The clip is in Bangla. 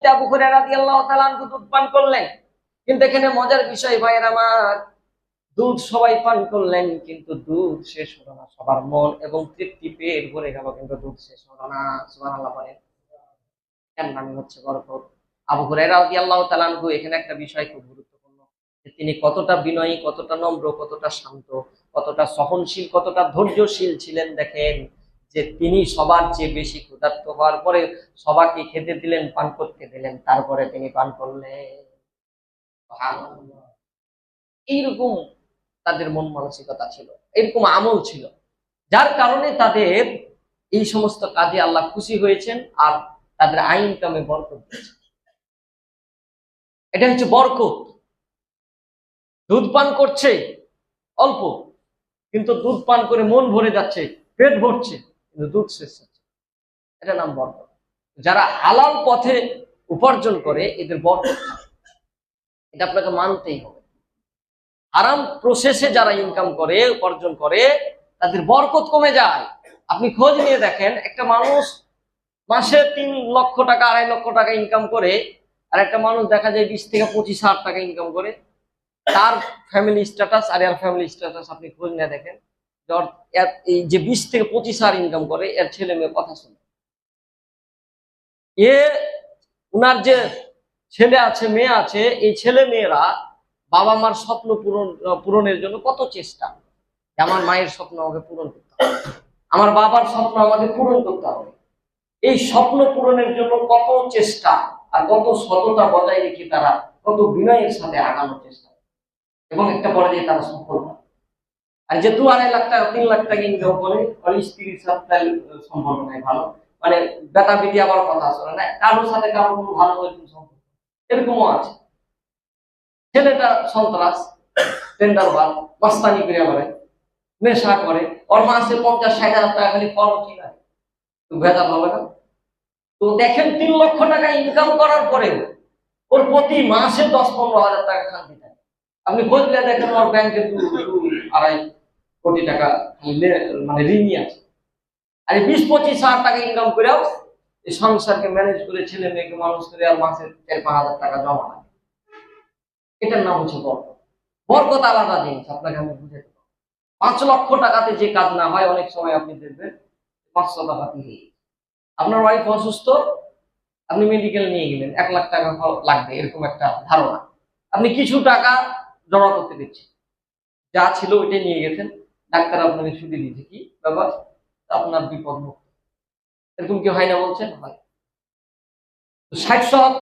আবু হুরায়রা রাদিয়াল্লাহু তাআলা আনহু দুধ পান করলেন, কিন্তু এখানে মজার বিষয় ভাইয়ের আমার, দুধ সবাই পান করলেন কিন্তু দুধ শেষ হলো না। সবার মন এবং তৃপ্তি পেট ভরে গেল, কিন্তু দুধ শেষ হলো না। সুবহানাল্লাহ বলেন। এর নামই হচ্ছে বরকত। আবু হুরায়রা রাদিয়াল্লাহু তাআলা আনহু এখানে একটা বিষয় খুব গুরুত্বপূর্ণ, যে তিনি কতটা বিনয়ী, কতটা নম্র, কতটা শান্ত, কতটা সহনশীল, কতটা ধৈর্যশীল ছিলেন দেখেন, যে তিনি সবার চেয়ে বেশি ক্ষুধার্ত হওয়ার পরে সবাইকে খেতে দিলেন, পান করতে দিলেন, তারপরে তিনি পান করলেন। সুবহানাল্লাহ। এইরকম তাদের মন মানসিকতা ছিল, এরকম আমল ছিল, যার কারণে তাদের এই সমস্ত কাজে আল্লাহ খুশি হয়েছেন আর তাদের আইন কামে বরকত দিয়েছেন। এটা হচ্ছে বরকত। দুধ পান করছে অল্প, কিন্তু দুধ পান করে মন ভরে যাচ্ছে, পেট ভরছে, কিন্তু দুধ শেষ হচ্ছে, এটা নাম বরকত। যারা হালাল পথে উপার্জন করে এদের বরকত থাকে, এটা আপনাকে মানতেই হবে। হারাম প্রসেসে যারা ইনকাম করে, উপার্জন করে, তাদের বরকত কমে যায়। আপনি খোঁজ নিয়ে দেখেন, একটা মানুষ মাসে 3 লক্ষ টাকা 2.5 লক্ষ টাকা ইনকাম করে, আর একটা মানুষ দেখা যায় 20 থেকে 25 হাজার টাকা ইনকাম করে, তার ফ্যামিলি স্ট্যাটাস আর এর ফ্যামিলি স্ট্যাটাস আপনি খোঁজ নিয়ে দেখেন। এই যে 20 থেকে 25 হাজার ইনকাম করে, এর ছেলে মেয়ে কথা শুনে, এ উনার যে ছেলে আছে, মেয়ে আছে, এই ছেলে মেয়েরা বাবা মার স্বপ্ন পূরণের জন্য কত চেষ্টা। আমার মায়ের স্বপ্ন আমাকে পূরণ করতে হবে, আমার বাবার স্বপ্ন আমাকে পূরণ করতে হবে। এই স্বপ্ন পূরণের জন্য কত চেষ্টা আর কত সততা বজায় রেখে তারা কত বিনয়ের সাথে আগানোর চেষ্টা, এবং একটা পর্যায়ে তারা সফল হয়। আর যে 2.5 লাখ টাকা 3 লাখ টাকা ইনকাম করে, আর স্ত্রীর সাথে সম্পর্ক নাই ভালো, মানে বেটা বেটি আবার কথা শোনে না, কারোর সাথে কারোর কোনো ভালো সম্পর্ক, এরকমও আছে। ছেলেটা সন্ত্রাস, টেন্ডারবাজ, মাস্তানি করে করে, নেশা করে, ওর মাসে 50-60 হাজার টাকা খালি খরচই নাই, ভেজাল হবে না? তো দেখেন 3 লক্ষ টাকা ইনকাম করার পরে ওর প্রতি মাসে 10-15 হাজার টাকা খান্তি থাকে। আপনি বুঝলে দেখেন ওর ব্যাংকে 2-2.5 কোটি টাকা মানে ঋণই আছে। আর 20-25 হাজার টাকা ইনকাম করেও এই সংসারকে ম্যানেজ করে, ছেলে মেয়েকে মানুষ করে, আর মাসে 4-5 হাজার টাকা জমা লাগে। এটার নাম হচ্ছে বরকত। বরকত আলাদা জিনিস, আপনাকে আমি বুঝাতে পারবো। 5 লক্ষ টাকাতে যে কাজ না হয়, অনেক সময় আপনি দেখবেন 500 টাকা দিয়ে। আপনার ওয়াইফ অসুস্থ, আপনি মেডিকেল নিয়ে গেলেন, 1 লাখ টাকা লাগবে, এরকম একটা ধারণা। আপনি কিছু টাকা জমা করতে দিচ্ছেন, যা ছিল ওইটাই নিয়ে গেছেন, ডাক্তার আপনাকে ছুটি দিয়েছে, কি ব্যাপার, আপনার বিপদ মুক্ত। এরকম কি হয় না বলছেন? হয়। 60